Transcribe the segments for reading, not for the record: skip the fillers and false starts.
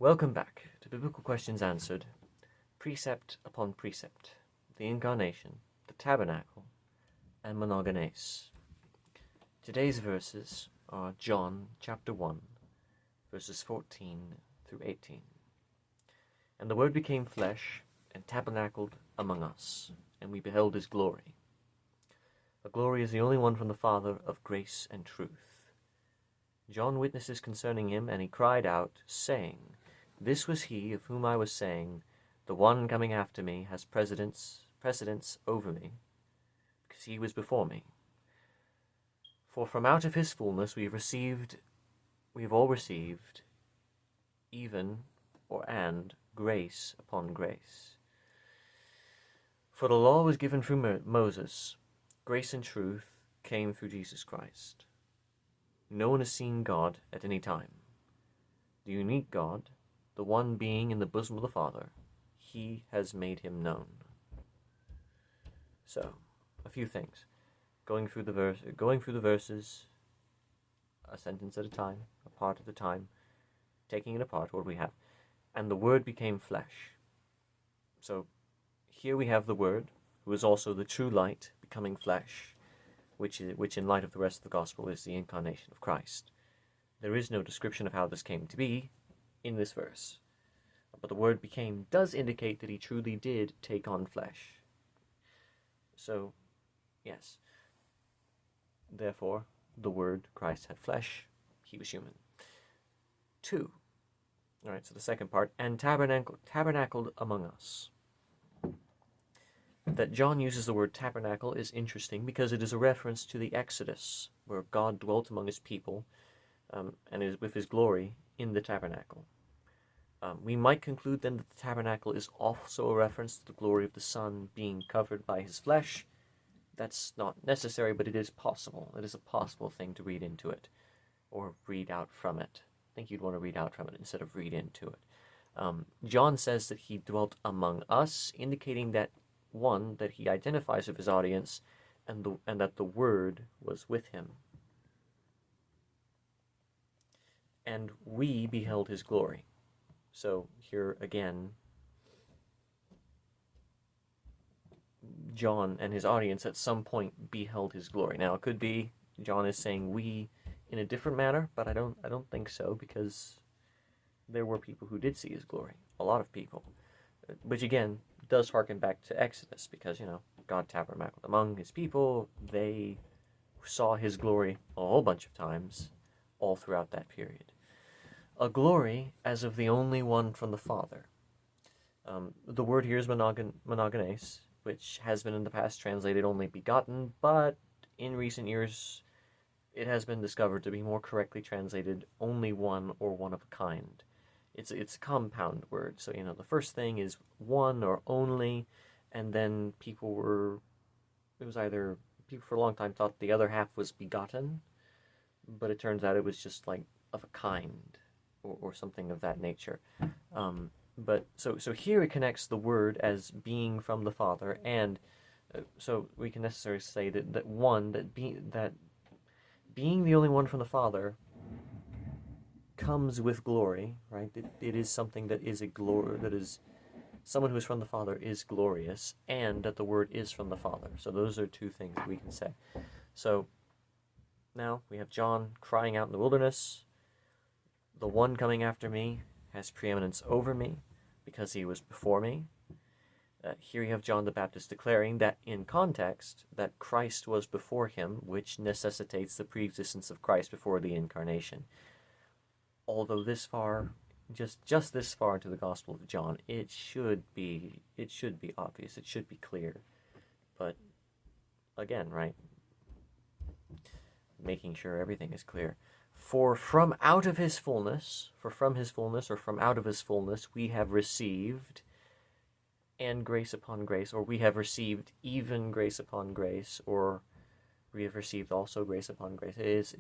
Welcome back to Biblical Questions Answered, Precept upon Precept, the Incarnation, the Tabernacle, and monogenes. Today's verses are John chapter 1, verses 14 through 18. And the Word became flesh and tabernacled among us, and we beheld his glory. The glory is the only one from the Father of grace and truth. John witnesses concerning him, and he cried out, saying, This was he of whom I was saying, The one coming after me has precedence over me, because he was before me. For from out of his fullness we have all received, and grace upon grace. For the law was given through Moses, grace and truth came through Jesus Christ. No one has seen God at any time. The unique God, the one being in the bosom of the Father, he has made him known. So, a few things. Going through the verses, a sentence at a time, a part at a time, taking it apart, what do we have? And the Word became flesh. So, here we have the Word, who is also the true light, becoming flesh, which in light of the rest of the Gospel is the incarnation of Christ. There is no description of how this came to be in this verse. But the Word became does indicate that he truly did take on flesh. So, yes. Therefore, the Word, Christ, had flesh. He was human. 2. All right, so the second part, and tabernacled among us. That John uses the word tabernacle is interesting because it is a reference to the Exodus, where God dwelt among his people and is with his glory in the tabernacle. We might conclude then that the tabernacle is also a reference to the glory of the Son being covered by his flesh. That's not necessary, but it is possible. It is a possible thing to read into it, or read out from it. I think you'd want to read out from it instead of read into it. John says that he dwelt among us, indicating that, one, that he identifies with his audience, and that the Word was with him. And we beheld his glory. So here again, John and his audience at some point beheld his glory. Now it could be John is saying we in a different manner, but I don't think so, because there were people who did see his glory. A lot of people. Which again does harken back to Exodus, because God tabernacled among his people. They saw his glory a whole bunch of times all throughout that period. A glory as of the only one from the Father. The word here is monogenes, which has been in the past translated only begotten, but in recent years it has been discovered to be more correctly translated only one or one of a kind. It's a compound word, so the first thing is one or only, and then people for a long time thought the other half was begotten, but it turns out it was just like of a kind, or something of that nature. But so here it connects the Word as being from the Father, and so we can necessarily say that being the only one from the Father comes with glory, right? It is something that is a glory, that is someone who is from the Father is glorious, and that the Word is from the Father. So those are two things we can say. So now we have John crying out in the wilderness, the one coming after me has preeminence over me because he was before me. Here you have John the Baptist declaring that in context that Christ was before him, which necessitates the preexistence of Christ before the incarnation. Although this far, just this far into the Gospel of John, it should be obvious, it should be clear. But again, right, making sure everything is clear. For from out of his fullness, we have received, and grace upon grace, or we have received even grace upon grace, or we have received also grace upon grace.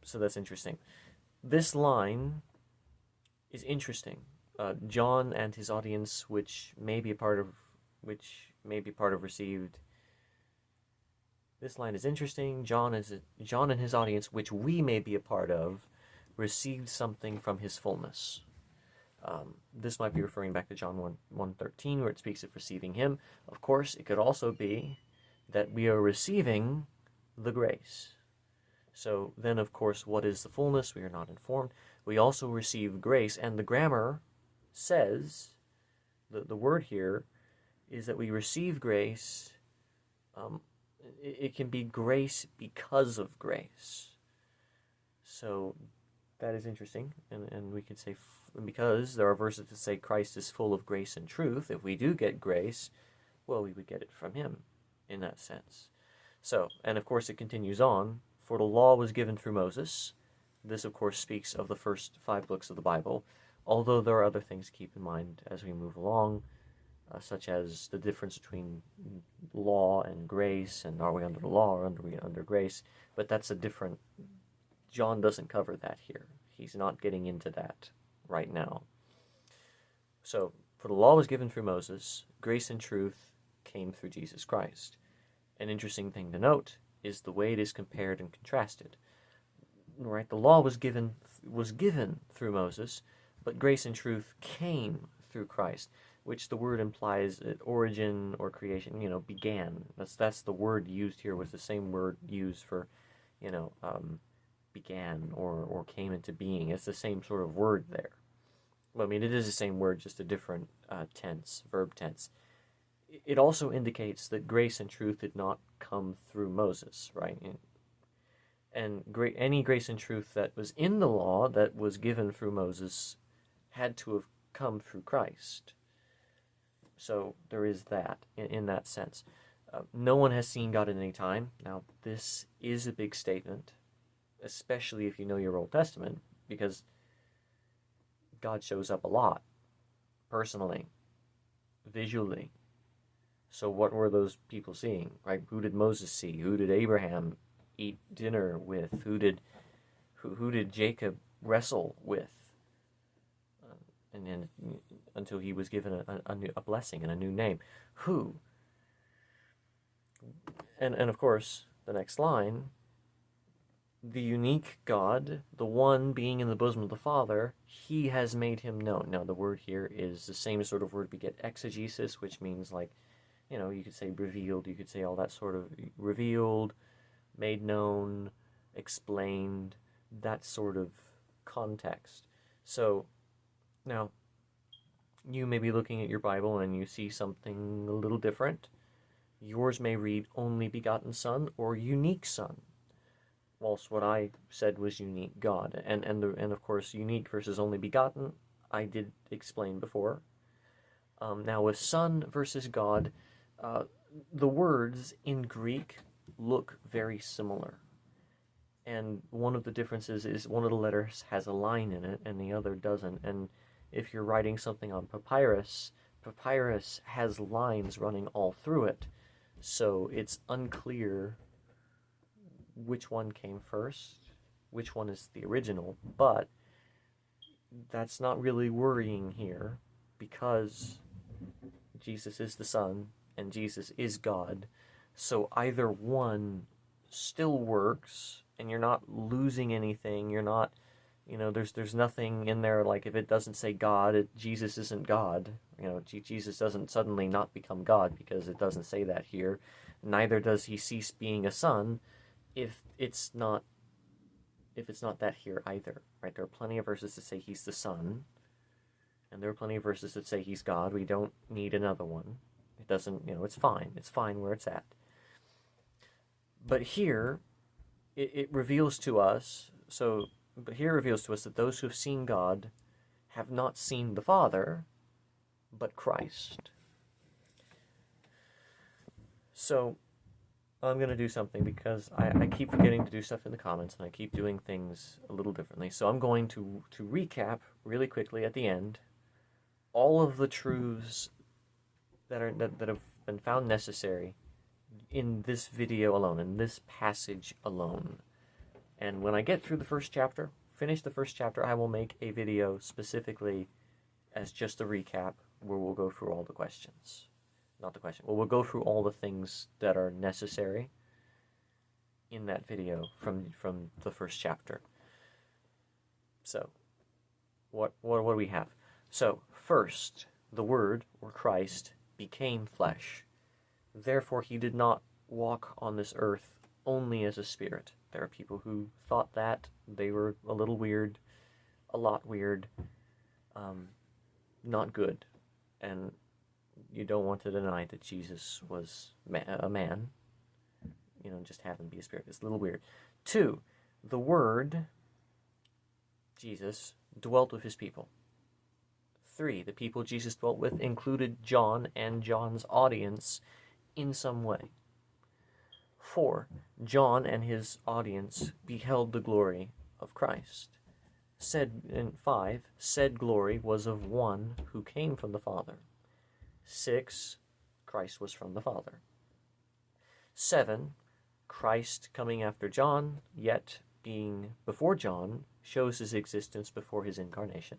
So that's interesting. This line is interesting. John and his audience, which may be a part of received. This line is interesting. John and his audience, which we may be a part of, received something from his fullness. This might be referring back to John 1:13, where it speaks of receiving him. Of course, it could also be that we are receiving the grace. So then, of course, what is the fullness? We are not informed. We also receive grace, and the grammar says, the word here is that we receive grace. It can be grace because of grace. So that is interesting, and we could say, because there are verses that say Christ is full of grace and truth, if we do get grace, well, we would get it from him in that sense. So, and of course it continues on, for the law was given through Moses. This, of course, speaks of the first 5 books of the Bible, although there are other things to keep in mind as we move along, such as the difference between law and grace, and are we under the law or are we under grace? But that's a different... John doesn't cover that here. He's not getting into that right now. So, for the law was given through Moses, grace and truth came through Jesus Christ. An interesting thing to note is the way it is compared and contrasted. Right, the law was given through Moses, but grace and truth came through Christ, which the word implies origin or creation, began. That's the word used here, was the same word used for, began or came into being. It's the same sort of word there. Well, I mean, it is the same word, just a different tense, verb tense. It also indicates that grace and truth did not come through Moses, right? And any grace and truth that was in the law that was given through Moses had to have come through Christ. So there is that in that sense. No one has seen God at any time. Now, this is a big statement, especially if you know your Old Testament, because God shows up a lot, personally, visually. So what were those people seeing, right? Who did Moses see? Who did Abraham eat dinner with? Who did Jacob wrestle with? And then until he was given a blessing and a new name. Who? And of course, the next line, the unique God, the one being in the bosom of the Father, he has made him known. Now, the word here is the same sort of word we get exegesis, which means like, you could say revealed, you could say all that sort of revealed, made known, explained, that sort of context. So, now, you may be looking at your Bible and you see something a little different. Yours may read only begotten Son or unique Son, whilst what I said was unique God. And of course, unique versus only begotten, I did explain before. Now, with Son versus God, the words in Greek look very similar. And one of the differences is one of the letters has a line in it and the other doesn't. And if you're writing something on papyrus, papyrus has lines running all through it. So it's unclear which one came first, which one is the original. But that's not really worrying here, because Jesus is the Son and Jesus is God. So either one still works, and you're not losing anything. You're not, there's nothing in there like if it doesn't say God, Jesus isn't God. Jesus doesn't suddenly not become God because it doesn't say that here. Neither does he cease being a son if it's not that here either, right? There are plenty of verses that say he's the Son, and there are plenty of verses that say he's God. We don't need another one. It doesn't, it's fine. It's fine where it's at. But here, it reveals to us, that those who have seen God have not seen the Father, but Christ. So, I'm going to do something because I keep forgetting to do stuff in the comments, and I keep doing things a little differently. So I'm going to recap really quickly at the end all of the truths that have been found necessary in this video alone, in this passage alone. And when I get through the first chapter, finish the first chapter, I will make a video specifically as just a recap where we'll go through all the questions. Not the question. Well, we'll go through all the things that are necessary in that video from the first chapter. So, what do we have? So, first, the Word, or Christ, became flesh. Therefore, he did not walk on this earth only as a spirit. There are people who thought that. They were a little weird, a lot weird, not good. And you don't want to deny that Jesus was a man, just happened to be a spirit. It's a little weird. 2, the Word, Jesus, dwelt with his people. 3, the people Jesus dwelt with included John and John's audience in some way. 4, John and his audience beheld the glory of Christ. 5, said glory was of one who came from the Father. 6, Christ was from the Father. 7, Christ coming after John, yet being before John, shows his existence before his incarnation.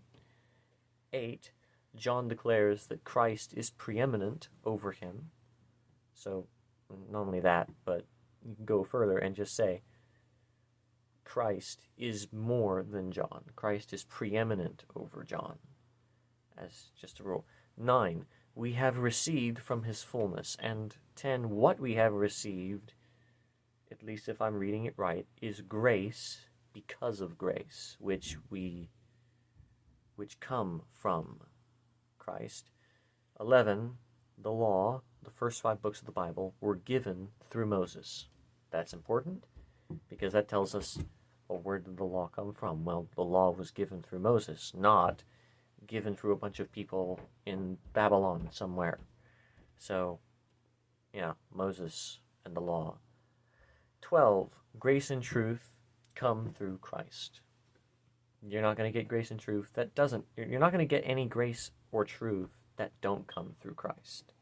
8, John declares that Christ is preeminent over him. So, not only that, but you can go further and just say, Christ is more than John. Christ is preeminent over John, as just a rule. 9, we have received from his fullness. And 10, what we have received, at least if I'm reading it right, is grace because of grace, which come from Christ. 11, the law, the first 5 books of the Bible, were given through Moses. That's important because that tells us, well, where did the law come from? Well, the law was given through Moses, not given through a bunch of people in Babylon somewhere. So, yeah, Moses and the law. 12, grace and truth come through Christ. You're not going to get grace and truth you're not going to get any grace or truth that don't come through Christ.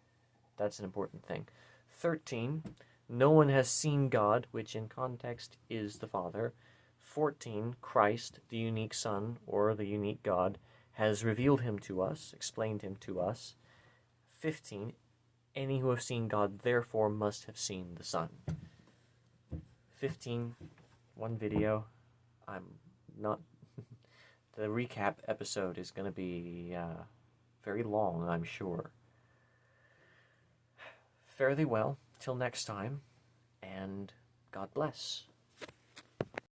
That's an important thing. 13, no one has seen God, which in context is the Father. 14, Christ, the unique Son, or the unique God, has revealed him to us, explained him to us. 15, any who have seen God therefore must have seen the Son. 15, one video. I'm not... The recap episode is going to be very long, I'm sure. Fare thee well, till next time, and God bless.